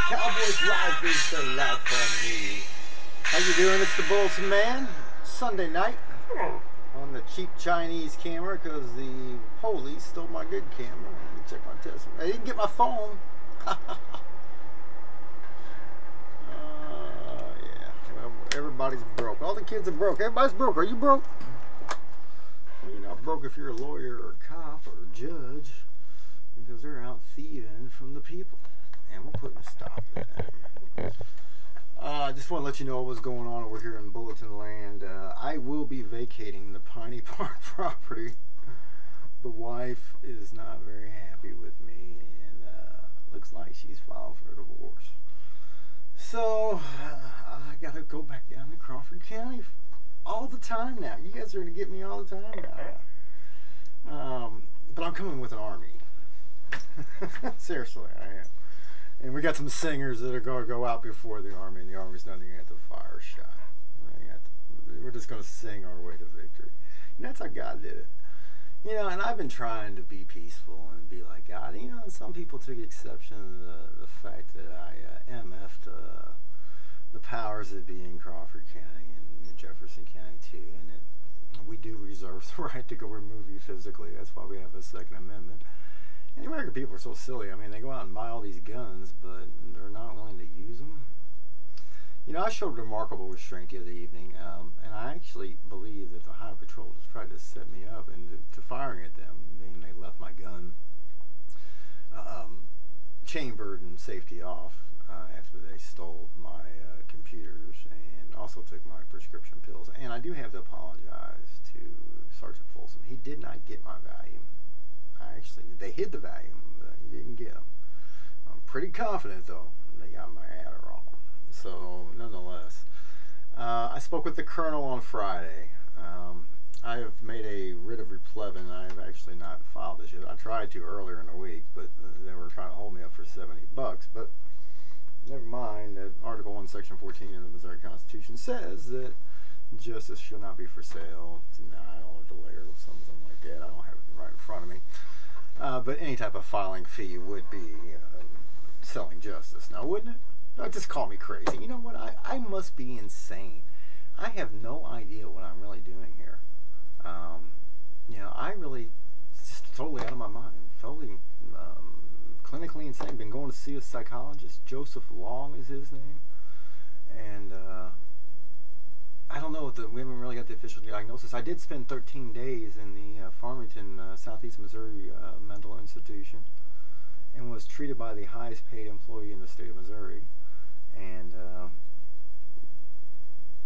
Cowboys life is the life for me. How you doing? It's the Bulletinman. Sunday night on the cheap Chinese camera because the police stole my good camera. Let me check my test. I didn't get my phone. Yeah. Well, everybody's broke. All the kids are broke. Everybody's broke. Are you broke? Well, you're not broke if you're a lawyer or a cop or a judge, because they're out thieving from the people. And we're putting a stop to that. I just want to let you know what's going on over here in Bulletin Land. I will be vacating the Piney Park property. The wife is not very happy with me, and looks like she's filed for a divorce. So I gotta go back down to Crawford County all the time now. You guys are gonna get me all the time now. But I'm coming with an army. Seriously, I am. And we got some singers that are going to go out before the army, and the army's not going to get the fire shot. We're just going to sing our way to victory. And that's how God did it. You know, and I've been trying to be peaceful and be like God. You know, and some people took exception to the fact that I MF'd the powers that be in Crawford County and Jefferson County too, and that we do reserve the right to go remove you physically. That's why we have a Second Amendment. And the American people are so silly. I mean, they go out and buy all these guns, but they're not willing to use them. You know, I showed remarkable restraint the other evening, and I actually believe that the Highway Patrol just tried to set me up into firing at them, meaning they left my gun chambered and safety off after they stole my computers and also took my prescription pills. And I do have to apologize to Sergeant Folsom. He did not get my Valium. They hid the Valium, but he didn't get them. I'm pretty confident, though, they got my Adderall. So, nonetheless, I spoke with the Colonel on Friday. I have made a writ of replevin. I have actually not filed this yet. I tried to earlier in the week, but they were trying to hold me up for $70. But never mind. That Article 1, Section 14 of the Missouri Constitution says that justice shall not be for sale, denial, or delay, or something like that. I don't have it right in front of me. But any type of filing fee would be selling justice. Now, wouldn't it? Don't just call me crazy. You know what? I must be insane. I have no idea what I'm really doing here. You know, I really just totally out of my mind. Totally clinically insane. Been going to see a psychologist. Joseph Long is his name. And I don't know, we haven't really got the official diagnosis. I did spend 13 days in the Farmington, Southeast Missouri mental institution and was treated by the highest paid employee in the state of Missouri. And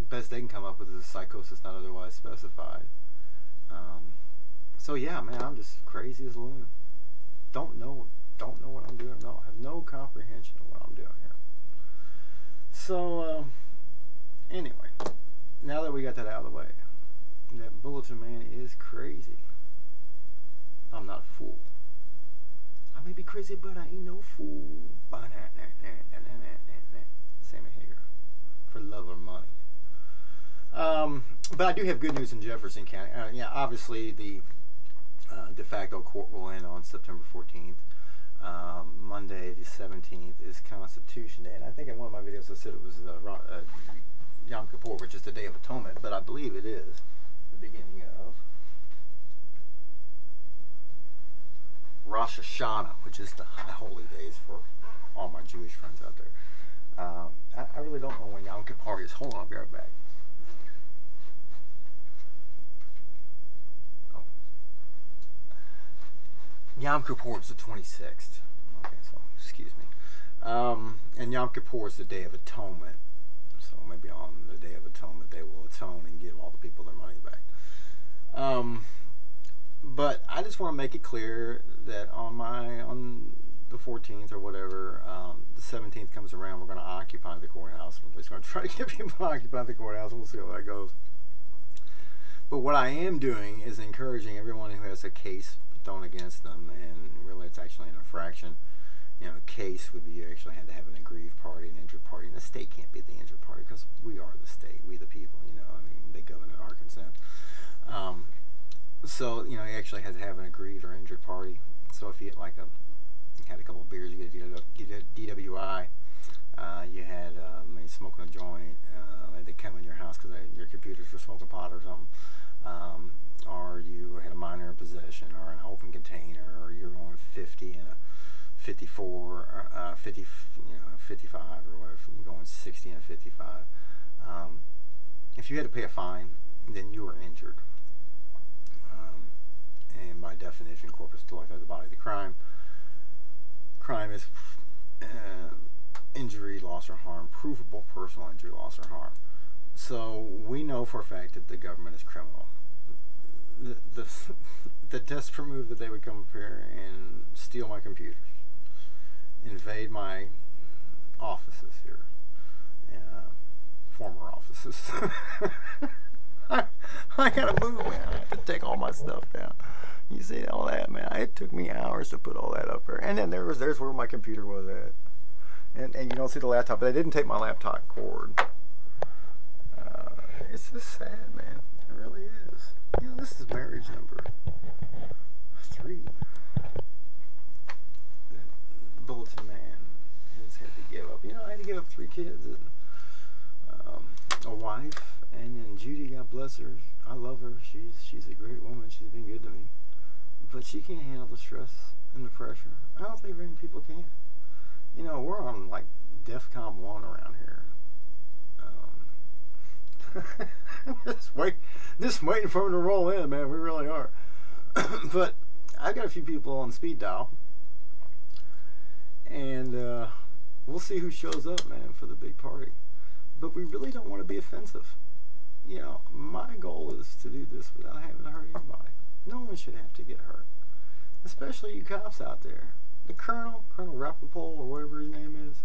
best they can come up with is a psychosis not otherwise specified. So yeah, man, I'm just crazy as a loon. Don't know what I'm doing. No, have no comprehension of what I'm doing here. So anyway. Now that we got that out of the way, that Bulletin Man is crazy. I'm not a fool. I may be crazy, but I ain't no fool. Sammy Hager. For love or money. But I do have good news in Jefferson County. Yeah, obviously the de facto court will end on September 14th. Monday the 17th is Constitution Day. And I think in one of my videos I said it was Yom Kippur, which is the Day of Atonement, but I believe it is the beginning of Rosh Hashanah, which is the high holy days for all my Jewish friends out there. I really don't know when Yom Kippur is. Hold on, I'll be right back. Oh. Yom Kippur is the 26th. Okay, so excuse me. And Yom Kippur is the Day of Atonement. So maybe on the Day of Atonement they will atone and give all the people their money back. But I just want to make it clear that on the 14th or whatever, the 17th comes around, we're going to occupy the courthouse. We're at least going to try to get people to occupy the courthouse, and we'll see how that goes. But what I am doing is encouraging everyone who has a case thrown against them, and really it's actually an infraction. You know, a case would be you actually had to have an aggrieved party, an injured party, and the state can't be the injured party because we are the state, we the people, you know, I mean, they govern in our consent. So, you know, you actually had to have an aggrieved or injured party. So if you had a couple of beers, you get a DWI. for smoking pot or something, or you had a minor in possession, or an open container, or you're going 50 and a 54, 50, 55 or whatever, you're going 60 and a 55. If you had to pay a fine, then you were injured. And by definition, corpus delicti, the body of the crime. Crime is injury, loss, or harm, provable personal injury, loss, or harm. So we know for a fact that the government is criminal. The desperate move that they would come up here and steal my computers, invade my offices here, former offices. I gotta move, man. I have to take all my stuff down. You see all that, man? It took me hours to put all that up there. And then there's where my computer was at. And you don't see the laptop, but I didn't take my laptop cord. It's just sad, man. It really is. This is marriage number 3. The Bulletin Man has had to give up. I had to give up 3 kids and a wife, and then Judy, God bless her. I love her. She's a great woman. She's been good to me. But she can't handle the stress and the pressure. I don't think very many people can. We're on like DEFCON 1 around here. Just waiting for them to roll in, man. We really are. But I've got a few people on speed dial, and we'll see who shows up, man, for the big party. But we really don't want to be offensive. My goal is to do this without having to hurt anybody. No one should have to get hurt, especially you cops out there. The Colonel Rappaport, or whatever his name is,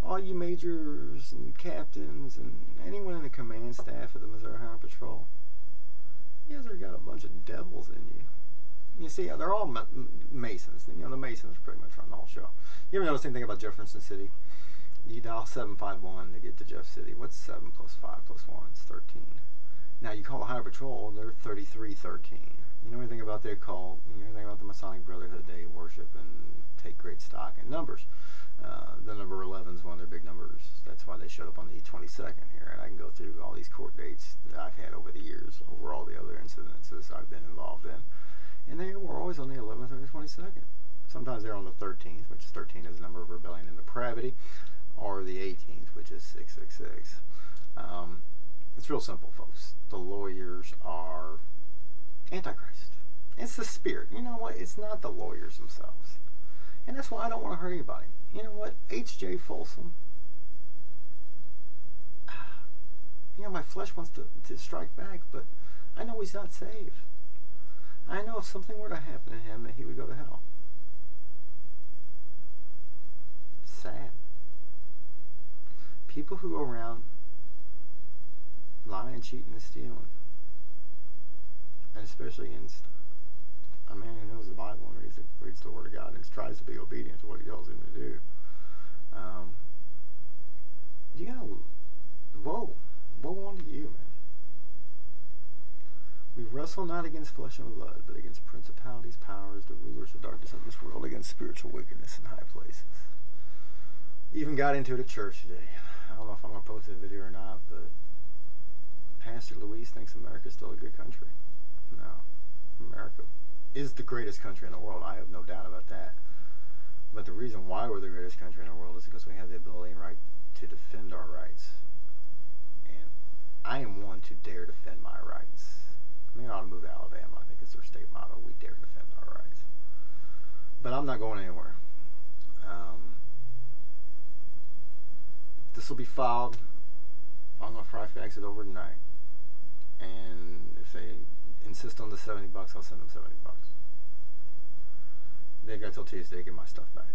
all you majors and captains and anyone in the command staff of the Missouri Highway Patrol, you guys have got a bunch of devils in you. You see, they're all Masons. The Masons pretty much run the whole show. You ever notice anything about Jefferson City? You dial 751 to get to Jeff City. What's 7 plus 5 plus 1? It's 13. Now you call the Highway Patrol, they're 3313. You know anything about their cult? You know anything about the Masonic Brotherhood? They worship and take great stock in numbers. The number 11 is one of their big numbers. That's why they showed up on the 22nd here. And I can go through all these court dates that I've had over the years, over all the other incidences I've been involved in. And they were always on the 11th or the 22nd. Sometimes they're on the 13th, which 13 is the number of rebellion and depravity, or the 18th, which is 666. It's real simple, folks. The lawyers are Antichrist. It's the spirit. You know what? It's not the lawyers themselves. And that's why I don't want to hurt anybody. You know what? H.J. Folsom. My flesh wants to strike back, but I know he's not saved. I know if something were to happen to him that he would go to hell. Sad. People who go around lying, cheating, and stealing, and especially against a man who knows the Bible and reads the Word of God and tries to be obedient to what He tells him to do. You gotta, woe unto you, man. We wrestle not against flesh and blood, but against principalities, powers, the rulers of darkness of this world, against spiritual wickedness in high places. Even got into it at church today. I don't know if I'm going to post that video or not, but Pastor Luis thinks America's still a good country. No. America is the greatest country in the world. I have no doubt about that. But the reason why we're the greatest country in the world is because we have the ability and right to defend our rights. And I am one to dare defend my rights. I ought to move to Alabama. I think it's their state motto. We dare defend our rights. But I'm not going anywhere. This will be filed. I'm going to fry fax it over tonight. And if they insist on the $70, I'll send them $70. They got till Tuesday to get my stuff back.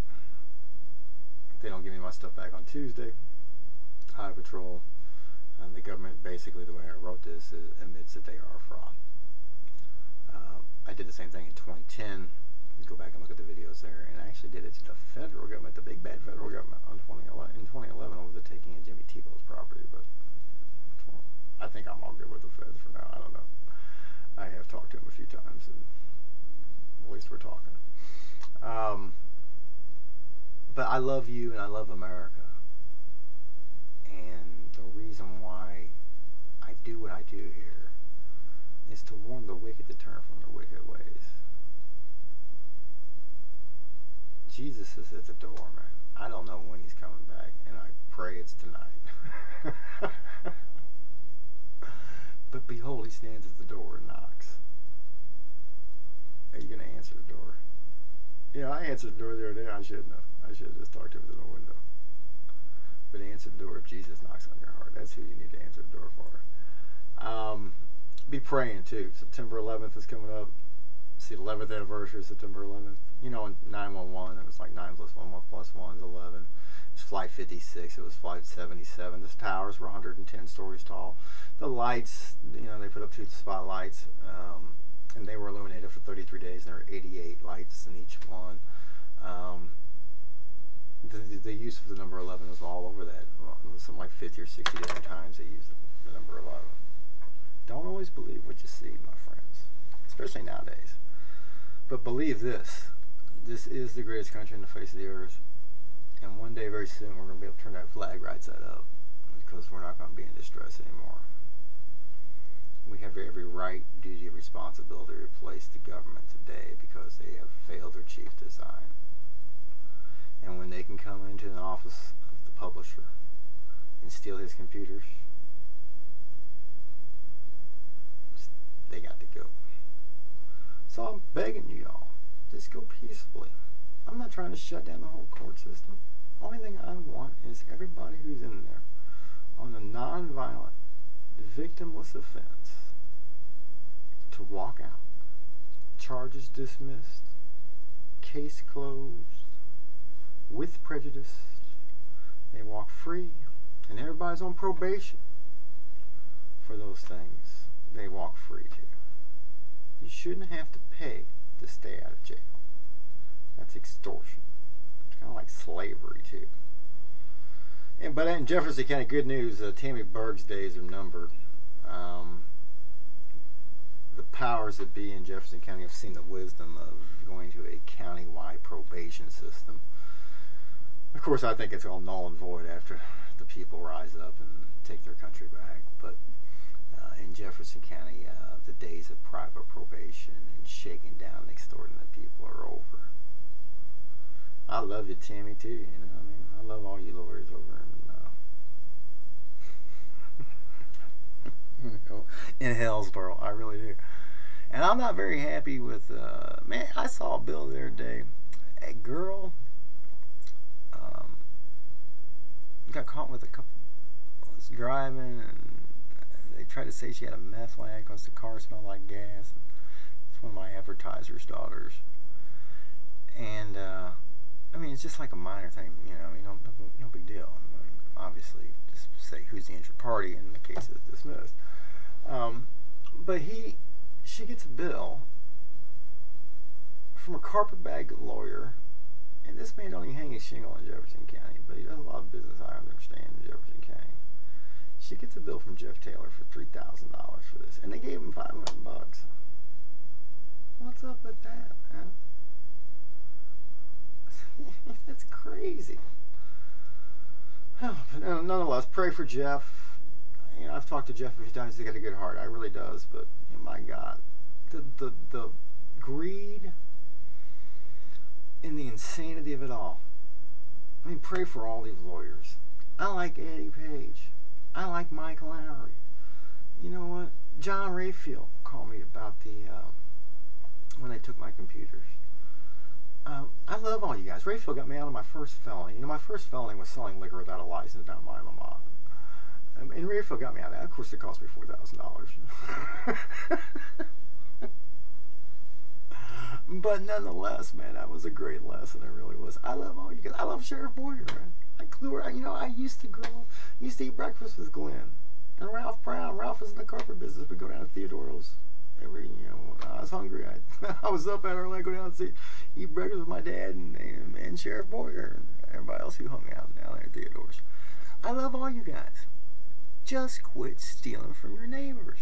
If they don't give me my stuff back on Tuesday, Highway Patrol, the government, basically the way I wrote this, admits that they are a fraud. I did the same thing in 2010. Go back and look at the videos there, and I actually did it to the federal government, the big bad federal government, in 2011 over the taking of Jimmy Tebow's property. But I think I'm all good with the feds for now. I don't know. I have talked to him a few times, and at least we're talking. But I love you and I love America, and the reason why I do what I do here is to warn the wicked to turn from their wicked ways. Jesus is at the door, man. I don't know when he's coming back, and I pray it's tonight. But behold, he stands at the door and knocks. Are you going to answer the door? I answered the door the other day. I shouldn't have. I should have just talked to him through the window. But answer the door if Jesus knocks on your heart. That's who you need to answer the door for. Be praying too. September 11th is coming up. It's the 11th anniversary of September 11th. In 911, it was like 9 plus 1 plus 1 is 11. It was Flight 56. It was Flight 77. The towers were 110 stories tall. The lights, they put up 2 spotlights, and they were illuminated for 33 days. And there were 88 lights in each one. The use of the number 11 was all over that. It was something like 50 or 60 different times they used the number 11. Don't always believe what you see, my friends, especially nowadays. But believe this. This is the greatest country on the face of the earth. And one day, very soon, we're going to be able to turn that flag right side up because we're not going to be in distress anymore. We have every right, duty, and responsibility to replace the government today because they have failed their chief design. And when they can come into the office of the publisher and steal his computers, they got to go. So I'm begging you all, just go peacefully. I'm not trying to shut down the whole court system. Only thing I want is everybody who's in there on a non-violent, victimless offense to walk out. Charges dismissed. Case closed. With prejudice. They walk free. And everybody's on probation for those things. They walk free too. You shouldn't have to pay to stay out of jail. That's extortion. It's kind of like slavery too. But in Jefferson County, good news, Tammy Berg's days are numbered. The powers that be in Jefferson County have seen the wisdom of going to a county-wide probation system. Of course, I think it's all null and void after the people rise up and take their country back. But in Jefferson County, the days of private probation and shaking down and extorting the people are over. I love you, Tammy, too. I love all you lawyers over in Hillsborough. I really do. And I'm not very happy with, man, I saw a bill the other day. A girl got caught with a couple, was driving, and they tried to say she had a meth lab because the car smelled like gas. It's one of my advertiser's daughters. And, it's just like a minor thing, no big deal. Obviously, just say who's the injured party, and the case is dismissed. But she gets a bill from a carpetbag lawyer, and this man don't even hang his shingle in Jefferson County, but he does a lot of business, I understand, in Jefferson County. She gets a bill from Jeff Taylor for $3,000 for this, and they gave him $500. What's up with that, man? That's crazy. But nonetheless, pray for Jeff. I've talked to Jeff a few times. He's got a good heart. I really does. But my God, the greed and the insanity of it all. Pray for all these lawyers. I like Eddie Page. I like Mike Lowry. You know what? John Rayfield called me about when they took my computers. I love all you guys. Rayfield got me out of my first felony. My first felony was selling liquor without a license down by Lamont. And Rayfield got me out of that. Of course, it cost me $4,000. But nonetheless, man, that was a great lesson. It really was. I love all you guys. I love Sheriff Boyer, man. I used to eat breakfast with Glenn and Ralph Brown. Ralph was in the carpet business. We'd go down to Theodore's when I was hungry. I was up at early. I'd go down and eat breakfast with my dad and Sheriff Boyer and everybody else who hung out down there at Theodore's. I love all you guys. Just quit stealing from your neighbors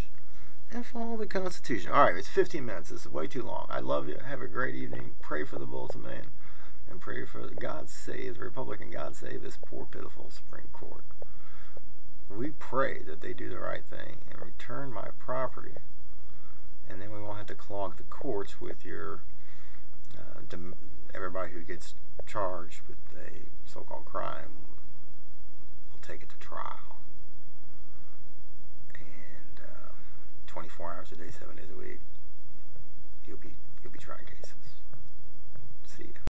and follow the Constitution. All right, it's 15 minutes. This is way too long. I love you. Have a great evening. Pray for the Bulletinman and pray for God save the Republic and God save this poor, pitiful Supreme Court. we pray that they do the right thing and return my property, and then we won't have to clog the courts with your everybody who gets charged with a so-called crime will take it to trial, and 24 hours a day, 7 days a week, you'll be trying cases. See ya.